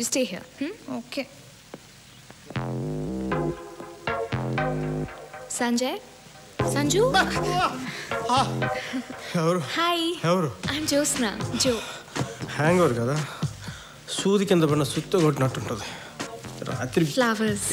You stay here. Okay. Sanjay? Sanju? Hi. I'm Josna. Joe. Hang over కదా, సూది కింద పడిన సుత్తో కొట్టినట్టుంటుంది రాత్రి. ఫ్లవర్స్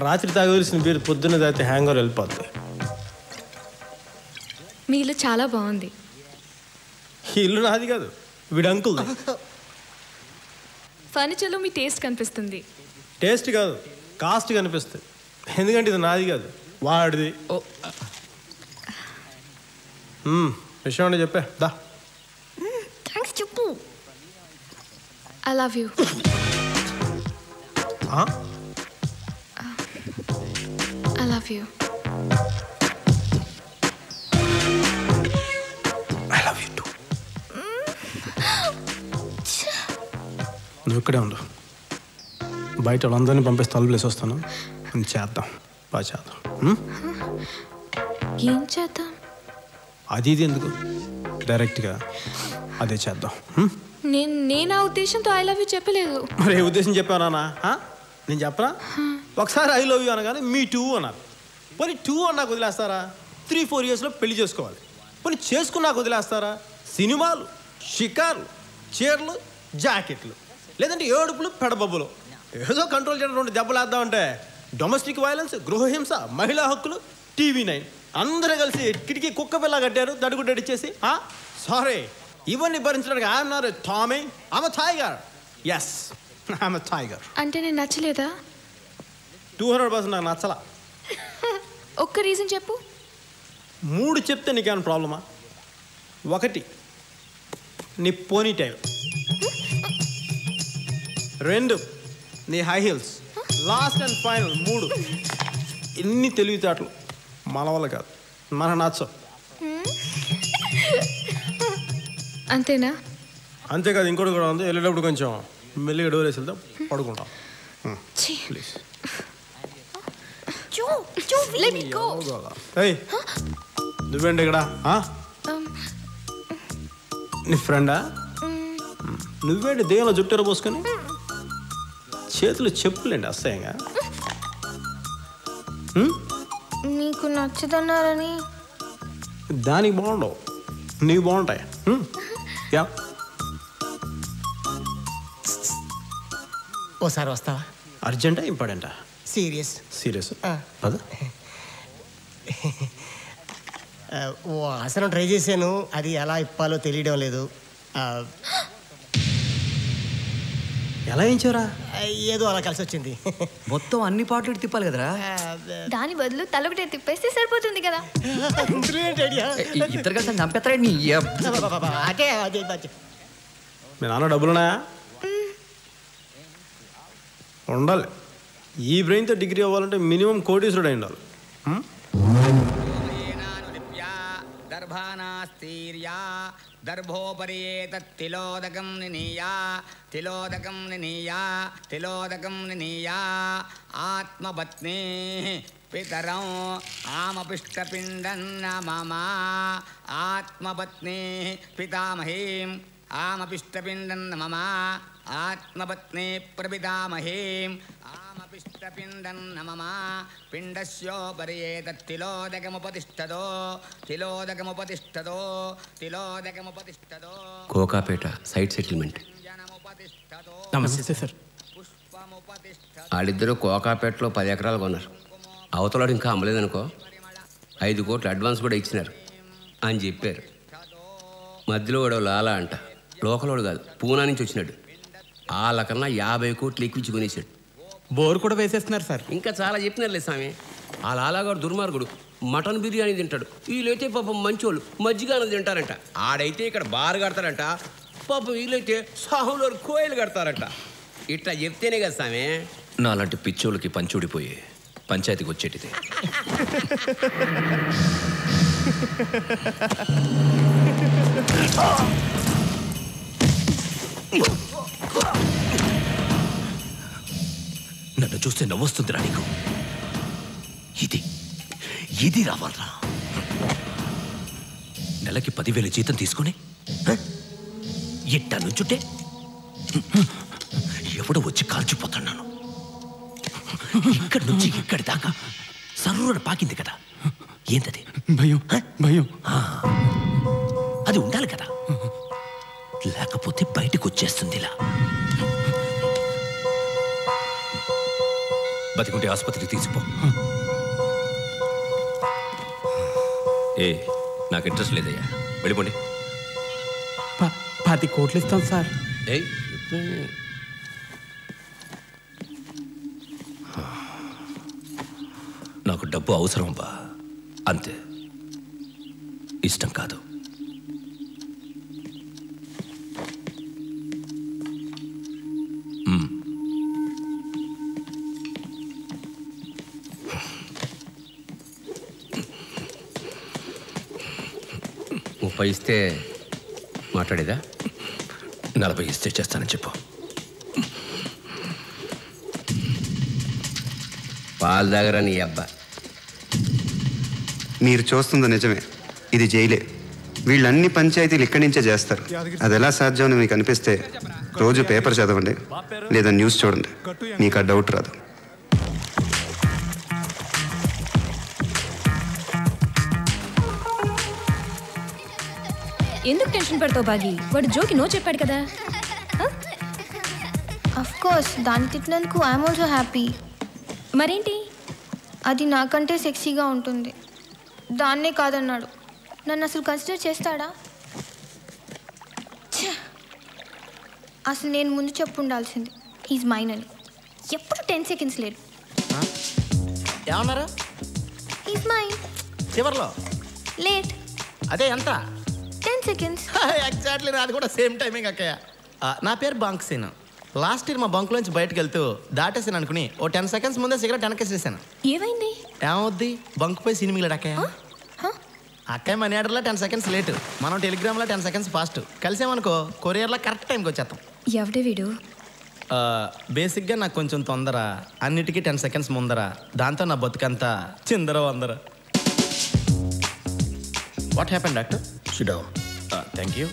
రాత్రి తాగవలసిన బీరు పొద్దున్న తాగితే హ్యాంగ్ ఓవర్ వెళ్ళిపోద్ది. మీ ఇల్లు చాలా బాగుంది. ఈ ఇల్లు నాది కాదు, వీడు అంకుల్. ఫర్నిచర్లో మీ టేస్ట్ కనిపిస్తుంది. టేస్ట్ కాదు, కాస్ట్ కనిపిస్తుంది. ఎందుకంటే ఇది నాది కాదు, వాడిది. విషయం అంటే చెప్పే దా. థ్యాంక్స్ చెప్పు. I love you. I love you. నువ్వు ఇక్కడే ఉండు, బయట వాళ్ళందరినీ పంపిస్తే తలుపులేసి వస్తాను. చేద్దాం, బాగా చేద్దాం. ఏం చేద్దాం? అది ఇది ఎందుకు, డైరెక్ట్గా అదే చేద్దాం. నేను ఆ ఉద్దేశంతో ఐ లవ్ యూ చెప్పలేదు. మరి ఏ ఉద్దేశం చెప్పానా? నేను చెప్పనా? ఒకసారి ఐ లవ్ యూ అనగానే మీ టూ అన్నారు. పోనీ టూ అన్నాకు వదిలేస్తారా? 3-4 yearsలో పెళ్లి చేసుకోవాలి. పోనీ చేసుకున్నాక వదిలేస్తారా? సినిమాలు, షికార్లు, చీరలు, జాకెట్లు, లేదంటే ఏడుపులు, పెడబబ్బులు, ఏదో కంట్రోల్ చేయడం 2 దెబ్బలు వేద్దామంటే డొమెస్టిక్ వైలెన్స్, గృహహింస, మహిళా హక్కులు, TV9 అందరూ కలిసి కిటికీ కుక్క పిల్ల కట్టారు దడుగుడ్డడిచ్చేసి. సారీ, ఇవన్నీ భరించడానికి I'm not a Tommy, I'm a tiger. Yes, I'm a tiger. అంటే నేను నచ్చలేదా? 200% నాకు నచ్చలా. ఒక్క రీజన్ చెప్పు. 3 చెప్తే నీకేమైనా ప్రాబ్లమా? 1, నీ పోనీ టైల్. 2, నీ high heels. Last and final 3, ఎన్ని తెలివితేటలు మన వల్ల కాదు, మన నచ్చం. అంతేనా? అంతేకాదు, ఇంకోటి కూడా ఉంది. వెళ్ళేటప్పుడు కొంచెం మెల్లిగా డోర్ వేసి వెళ్దాం, పడుకుంటాం ప్లీజ్. నువ్వేంటి ఇక్కడ? నీ ఫ్రెండా? నువ్వేంటి దేవుల జుట్టెర పోసుకొని చేతులు చెప్పులేండి అసహ్యంగా? నీకు నచ్చదన్నారని. దానికి బాగుండవు, నీకు బాగుంటాయి. ఓసారి వస్తావా? అర్జెంటా ఇంపార్టెంటా? సీరియస్. అదే ఓ ఆసనం ట్రై చేశాను, అది ఎలా ఇప్పాలో తెలియడం లేదు. ఎలా వేయించారా? ఏదో అలా కలిసి వచ్చింది. మొత్తం అన్ని పాటలు తిప్పాలి కదరా? దాని బదులు తలొకటే తిప్పేస్తే సరిపోతుంది కదా. ఇద్దరు కలిసి చంపేస్తారా? మీ నాన్న డబ్బులున్నాయా? ఉండాలి. ఈ బ్రెయిన్తో డిగ్రీ అవ్వాలంటే మినిమం కోటీశ్వరుడు అయి ఉండాలి. దర్భోపరి తిలోదకం నినీయా తిలోదకం నినీయా తిలోదకం నినీయా ఆత్మపత్ని పితరం ఆమపిష్టపిండన్న మమ ఆత్మపత్ని పితామహీం ఆమపిష్టపిండన్న మమ ఆత్మపత్ని ప్రపితామహీం ఆమపిష్టపిండన్న మమ పిండస్యోపరి తిలోదకముపతిష్టదో తిలోదకముపతిష్టదో తిలోదకముపతిష్టదో. Kokapet site settlement. నమస్తే సార్. వాళ్ళిద్దరూ కోకాపేటలో 10 ఎకరాలు కొన్నారు. అవతలాడు ఇంకా అమ్మలేదనుకో, 5 కోట్లు అడ్వాన్స్ కూడా ఇచ్చినారు అని చెప్పారు. మధ్యలో వాడు లాలా అంట, లోకలోడు కాదు, పూనా నుంచి వచ్చినాడు. వాళ్ళకన్నా 50 కోట్లు ఎక్కువ కొనేసాడు. బోర్ కూడా వేసేస్తున్నారు సార్. ఇంకా చాలా చెప్పినారులే స్వామి. ఆ లాలాగాడు దుర్మార్గుడు, మటన్ బిర్యానీ తింటాడు. వీళ్ళైతే పాపం మంచోళ్ళు మజ్జిగ తింటారంట. ఆడైతే ఇక్కడ బార్ కడతారంట, పాపం వీళ్ళైతే సాహులో కోయలు కడతారంట. ఇట్లా చెప్తేనే కదా స్వామి నాలాంటి పిచ్చోళ్ళకి పంచూడిపోయి పంచాయతీకి వచ్చేటిది. నన్ను చూస్తే నవ్వొస్తుందిరా నీకు? ఇది రావాలరా? నెలకి 10,000 జీతం తీసుకొని ఇట్ట నుంచుంటే ఎవడో వచ్చి కాల్చిపోతున్నాను. ఇక్కడి నుంచి ఇక్కడి దాకా సర్రున పాకింది కదా, ఏంటది? భయం భయం. అది ఉండాలి కదా, లేకపోతే బయటకు వచ్చేస్తుంది. ఇలా బతికుంటే ఆసుపత్రికి తీసిపో. నాకు ఇంట్రెస్ట్ లేదయ్యా, వెళ్ళిపోండి. 10 కోట్లు ఇస్తాం సార్. నాకు డబ్బు అవసరం బా, అంతే, ఇష్టం కాదు. ఇస్తే మాట్లాడేదా? 40 ఇస్తే చేస్తానని చెప్పు. పాలు దగ్గర నీ అబ్బా. మీరు చూస్తుంది నిజమే, ఇది జైలే. వీళ్ళన్ని పంచాయతీలు ఇక్కడి నుంచే చేస్తారు. అది ఎలా సాధ్యమని మీకు అనిపిస్తే రోజు పేపర్ చదవండి, లేదా న్యూస్ చూడండి, మీకు ఆ డౌట్ రాదు. ఎందుకు టెన్షన్ పడతావు బాగి? వాడు జోకి నో చెప్పాడు కదా. అఫ్ కోర్స్ దాన్ని తిట్టినందుకు ఐఎమ్ ఆల్సో హ్యాపీ. మరేంటి? అది నాకంటే సెక్సీగా ఉంటుంది. దాన్నే కాదన్నాడు. నన్ను అసలు కన్సిడర్ చేస్తాడా? అసలు నేను ముందు చెప్పు ఉండాల్సింది హీజ్ మైన్ అని. ఎప్పుడు 10 seconds లేరు. ఏమన్నారు? He's mine. చివర్లో లేట్. అదే ఎంత? 10 seconds. ఎగ్జాక్ట్లీ, నాది కూడా సేమ్ టైమింగ్ అక్కయ్య. నా పేరు బంక్సీన్. లాస్ట్ ఇయర్ మా బంక్లోంచి బయటకు వెళ్తూ దాటేసాను అనుకుని ఓ 10 seconds ముందే సిగరెట్ వెనకేసేసాను. ఏమైంది? ఏమవుద్ది, బంక్ పోయి సినిమాలు అక్కయ్య. అక్కయ్య మనీ ఆర్డర్లో 10 seconds లేటు, మనం టెలిగ్రామ్లో 10 seconds ఫాస్ట్. కలిసామనుకో కొరియర్లో కరెక్ట్ టైంకి వచ్చేస్తాం. ఎవడే వీడు? బేసిక్గా నాకు కొంచెం తొందర, అన్నిటికీ 10 seconds ముందర. దాంతో నా బతుకంతా చిందర వందర. What happen doctor? Sit down. Thank you.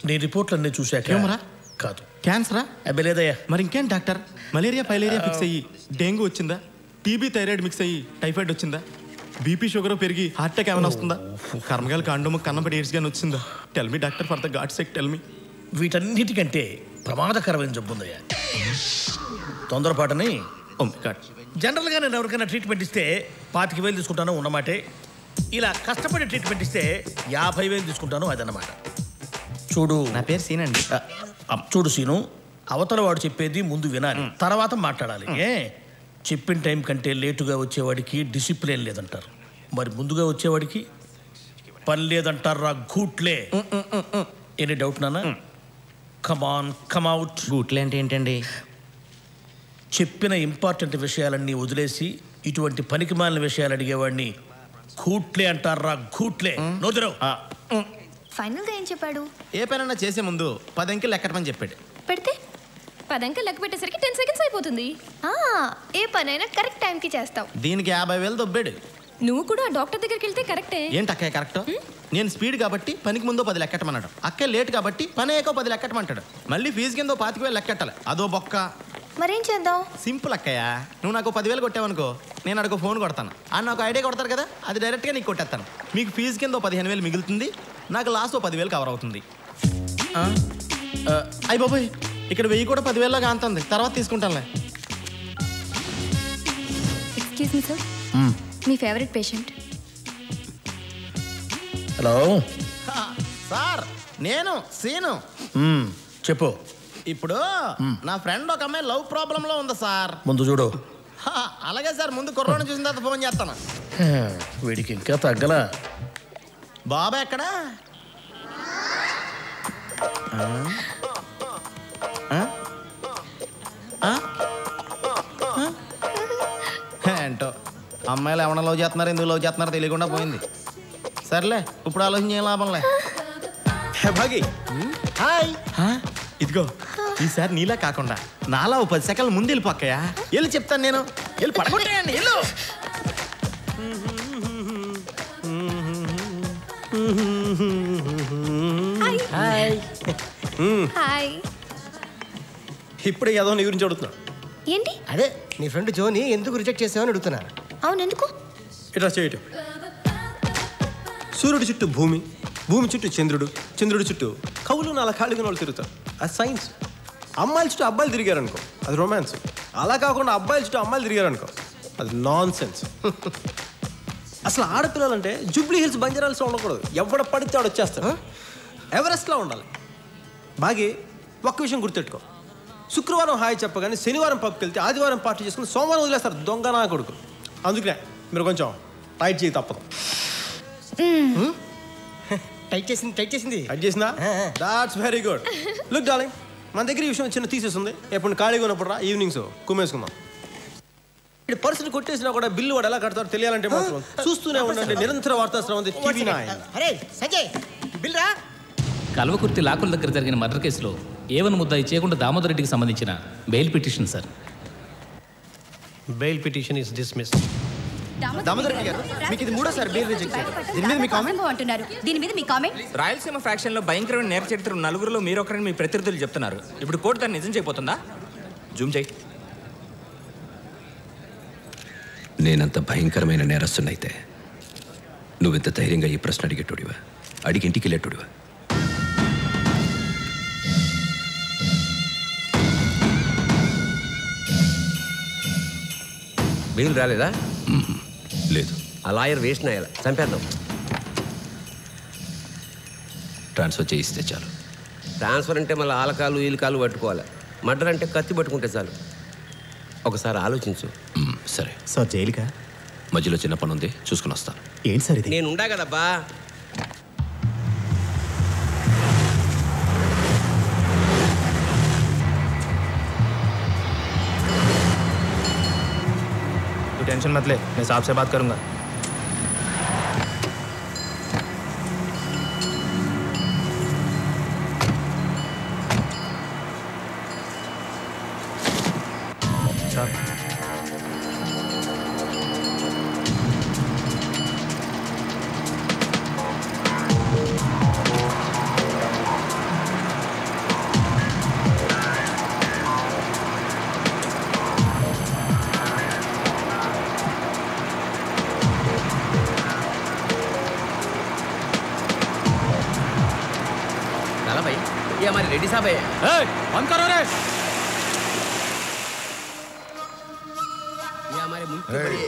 నీ రిపోర్ట్లన్నీ చూశాక ఏమరా? కాదు, క్యాన్సరా? అబ్బే లేదయ్యా. మరి ఇంకేం డాక్టర్? మలేరియా ఫైలేరియా ఫిక్స్ అయ్యి డెంగ్యూ వచ్చిందా? టీబీ థైరాయిడ్ మిక్స్ అయ్యి టైఫాయిడ్ వచ్చిందా? బీపీ షుగర్ పెరిగి హార్ట్ అటాక్ ఏమైనా వస్తుందా? కర్మగాలి కాండము కన్నబడి ఎయిడ్స్ గాని వచ్చిందా? Tell me doctor, for the God sake tell me. వీటన్నిటికంటే ప్రమాదకరమైన జబ్బు ఉందయ్యా, తొందరపాటుని. జనరల్గా నేను ఎవరికైనా ట్రీట్మెంట్ ఇస్తే 25,000 తీసుకుంటాను ఉన్నమాటే. ఇలా కష్టపడి ట్రీట్మెంట్ ఇస్తే 50,000 తీసుకుంటాను, అదన్నమాట. చూడు, నా పేరు సీన్ అండి. చూడు సీను, అవతల వాడు చెప్పేది ముందు వినాలి, తర్వాత మాట్లాడాలి. చెప్పిన టైం కంటే లేటుగా వచ్చేవాడికి డిసిప్లిన్ లేదంటారు, మరి ముందుగా వచ్చేవాడికి పని లేదంటారా? గూట్లే. ఎనీ డౌట్ నాన్న? కమాన్ కమ్అవుట్. గూట్లే అంటే ఏంటండి? చెప్పిన ఇంపార్టెంట్ విషయాలన్నీ వదిలేసి ఇటువంటి పనికి మాలిన విషయాలు అడిగేవాడిని గూట్లే అంటారా? గూట్లే. నోదరావు. ఫైనల్గా ఏం చెప్పాడు? ఏ పనైనా చేసే ముందు 10 అంకెలు లెక్కటమని చెప్పాడు. పెడితే 10 అంకెలు లెక్క పెట్టేసరికి 10 seconds అయిపోతుంది. ఏ పనైనా కరెక్ట్ టైంకి చేస్తావు. దీనికి 50,000 దొబ్బాడు. నువ్వు కూడా డాక్టర్ దగ్గరికి వెళ్తే కరెక్టే. ఏంటి అక్కయ్య కరెక్ట్? నేను స్పీడ్ కాబట్టి పనికి ముందో 10 లెక్కటమన్నాడు. అక్కయ్య లేట్ కాబట్టి పని అయ్యాకో 10 లెక్కటమంటాడు. మళ్ళీ ఫీజు కిందో 25,000 లెక్కట్టాలి, అదో బొక్క. మరేం చేద్దాం? సింపుల్ అక్కయ్య, నువ్వు నాకు 10,000 కొట్టావనుకో, నేను అడుగు ఫోన్ కొడతాను, అని నాకు ఐడియా కొడతారు కదా, అది డైరెక్ట్గా నీకు కొట్టేస్తాను. మీకు ఫీజు కింద 15,000 మిగులుతుంది, నాకు లాస్ట్ 10,000 కవర్ అవుతుంది. అయ్య బాబోయ్, ఇక్కడ 1000 కూడా 10,000 కాంతుంది, తర్వాత తీసుకుంటానులే. ఎక్స్క్యూజ్ మీ సార్, మీ ఫేవరెట్ పేషెంట్. హలో సార్, నేను సీను. చెప్పు. ఇప్పుడు నా ఫ్రెండ్ ఒక అమ్మాయి లవ్ ప్రాబ్లంలో ఉంది సార్. ముందు చూడు. అలాగే సార్, ముందు కుర్రోని చూసిన తర్వాత ఫోన్ చేస్తాను. వీడికి ఇంకా తగ్గలా. బాబా ఎక్కడా? ఏంటో అమ్మాయిలు ఎవరైనా లవ్ చేస్తున్నారు, ఎందుకు లవ్ చేస్తున్నారో తెలియకుండా పోయింది. సర్లే, ఇప్పుడు ఆలోచించే లాభంలే. భాగి హాయ్. ఇదిగో, ఈసారి నీలా కాకుండా నాలా 10 సెకండ్ల ముందు వెళ్ళిపోక్కయా. వెళ్ళి చెప్తాను నేను. వెళ్ళి పడగొట్టేయండి. వెళ్ళు. Hi hi. ఇప్పుడే ఏదో నీ గురించి అడుగుతున్నాడు. ఏంటి? అదే నీ ఫ్రెండ్ జోని ఎందుకు రిజెక్ట్ చేసావని అడుగుతున్నా. అవును, ఎందుకు? ఇట్లా చేయటం. సూర్యుడి చుట్టూ భూమి, భూమి చుట్టూ చంద్రుడు, చంద్రుడి చుట్టూ కవులు 4 కాళ్ళుగా వాళ్ళు తిరుగుతారు. అది సైన్స్. అమ్మాయిల చుట్టూ అబ్బాయిలు తిరిగారనుకో, అది రొమాన్స్. అలా కాకుండా అబ్బాయిల చుట్టూ అమ్మాయిలు తిరిగారనుకో, అది నాన్ సెన్స్. అసలు ఆడపిల్లలంటే జూబ్లీ హిల్స్, బంజారాల్స్లో ఉండకూడదు. ఎవడ పడితే ఆడు వచ్చేస్తాడు. ఎవరెస్ట్లో ఉండాలి. బాగా ఒక్క విషయం గుర్తెట్టుకో, శుక్రవారం హాయ్ చెప్పగానే శనివారం పబ్కి వెళ్తే ఆదివారం పార్టీ చేసుకుని సోమవారం వదిలేస్తారు దొంగ నా కొడుకు. అందుకనే మీరు కొంచెం టైట్ చేయి తప్పదు. టైట్ చేసింది. టైట్ చేసిందా? That's very good. Look darling, మన దగ్గర ఈ విషయం చిన్న తీసేస్తుంది. ఎప్పుడు ఖాళీగా ఉన్నప్పుడు రా, ఈవినింగ్స్ కుమ్మేసుకుందాం. ఇప్పుడు పర్సన్ కొట్టేసినా కూడా బిల్లు వాడు ఎలా కడతారో తెలియాలంటే మాత్రం చూస్తూనే ఉండండి. నిరంతర వార్తాశ్రమం టీవీ 9. అరే సంజయ్, బిల్ రా. కల్వకుర్తి లాకుల దగ్గర జరిగిన మర్డర్ కేసులో ఏవన్ ముద్దాయి చేయకుండా దామోదర్ రెడ్డికి సంబంధించిన bail petition sir. Bail petition is dismissed. Damodar Reddy గారు, మీకు ఇది మూడోసారి బెయిల్ రిజెక్ట్ చేశారు. దీని మీద మీ కామెంట్ అంటున్నారు. దీని మీద మీ కామెంట్? రాయలసీమ ఫ్యాక్షన్ లో భయంకరమైన నేర చరిత్ర నలుగురులో మీరు ఒకరని మీ ప్రత్యర్థులు చెప్తున్నారు. ఇప్పుడు కోర్టు దాన్ని నిజం చేయబోతుందా? జూమ్ చేయి. నేనంత భయంకరమైన నేరస్తున్నైతే నువ్వెంత ధైర్యంగా ఈ ప్రశ్న అడిగేటోడివా? అడిగి ఇంటికి వెళ్ళేటోడివా? బెయిల్ రాలేదా? లేదు. ఆ లాయర్ వేస్ట్ నాయాల, చంపేద్దాం. ట్రాన్స్ఫర్ చేయిస్తే చాలు. ట్రాన్స్ఫర్ అంటే మళ్ళీ ఆలకాలు ఈలకాలు పట్టుకోవాలి. మర్డర్ అంటే కత్తి పట్టుకుంటే చాలు. ఒకసారి ఆలోచించు. సరే సార్, జైలుగా మధ్యలో చిన్న పని ఉంది, చూసుకుని వస్తాను. ఏంటి సార్ ఇది? నేను ఉండా కదబ్బా. टेंशन मत ले, मैं साहब से बात करूंगा. भाई, ये हमारे रेड्डी साहब है। बंद करो रे। ये हमारे मुल्क के बड़े।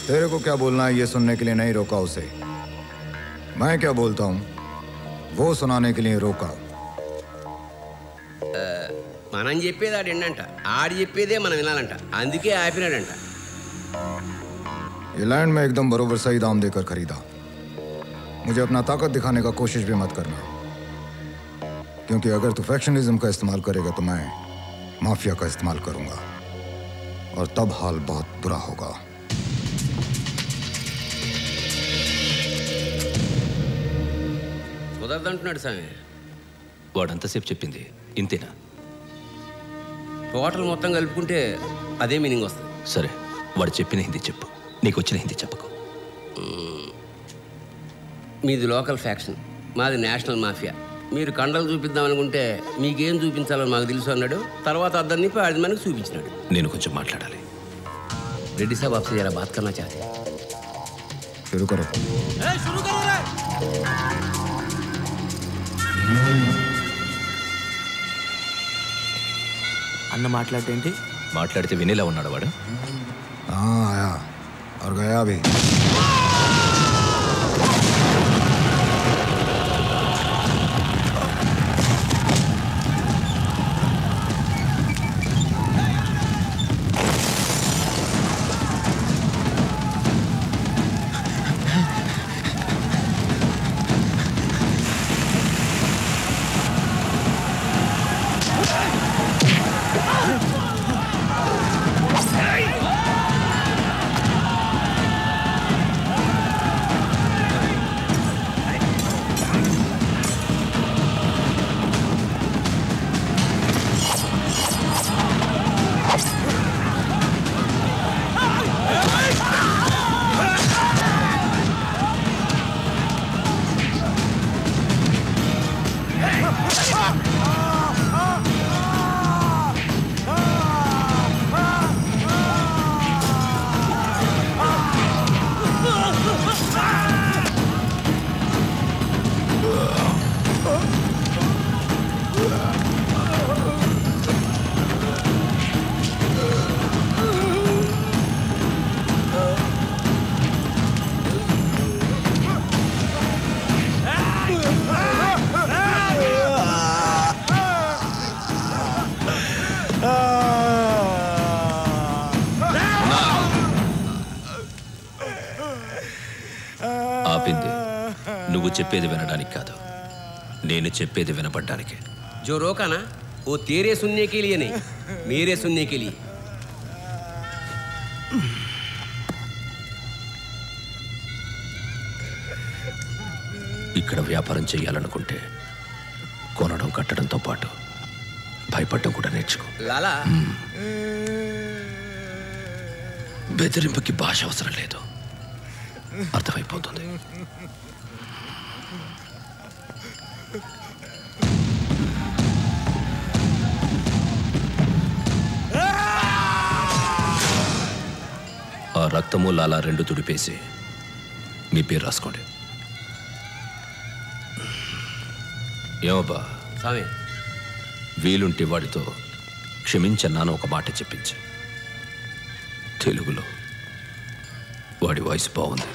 तेरे को क्या बोलना है ये सुनने के लिए नहीं रोका उसे। मैं क्या बोलता हूँ वो सुनाने के लिए रोका। మనం చెప్పేది ఆడు ఏంటంట, ఆడు చెప్పేదే మనం వినాలంట, అందుకే ఆపినాడంట. ये लैंड में एकदम बरोबर सही दाम देकर खरीदा। मुझे अपना ताकत दिखाने का कोशिश भी मत करना, क्योंकि अगर तू फैक्शनिज्म का इस्तेमाल करेगा तो मैं माफिया का इस्तेमाल करूंगा और तब हाल बहुत बुरा होगा। కుదరదంటున్నాడు స్వామి. వాడంతసేపు చెప్పింది ఇంతేనా? టోటల్ మొత్తం కలుపుకుంటే అదే మీనింగ్ వస్తుంది. సరే, వాడు చెప్పిన హిందీ చెప్పు, నీకు వచ్చిన హిందీ చెప్పకు. మీది లోకల్ ఫ్యాక్షన్, మాది నేషనల్ మాఫియా. మీరు కండలు చూపిద్దామనుకుంటే మీకేం చూపించాలో మాకు తెలుసు అన్నాడు. తర్వాత అద్దరు నింపి 5 మందికి చూపించినాడు. నేను కొంచెం మాట్లాడాలి. రెడ్డి సాబ్ आपसे जरा बात करना चाहते हैं. शुरू करो. शुरू करो रे. అన్న మాట్లాడేంటి? మాట్లాడితే వినేలా ఉన్నాడు వాడు. आया और गया भी. నువ్వు చెప్పేది వినడానికి కాదు, నేను చెప్పేది వినపడ్డానికి. जो रोका ना वो तेरे सुनने के लिए नहीं, मेरे सुनने के लिए. ఇక్కడ వ్యాపారం చేయాలనుకుంటే కొనడం కట్టడంతో పాటు భయపడడం కూడా నేర్చుకో. లాలా బెదిరింపుకి భాష అవసరం లేదు, అర్థమైపోతుంది. ఆ రక్తము లాలా రెండు తుడిపేసి మీ పేరు రాసుకోండి. ఏమబ్బా స్వామి, వీలుంటే వాడితో క్షమించన్నాను ఒక మాట చెప్పించు. తెలుగులో వాడి వాయిస్ బాగుంది.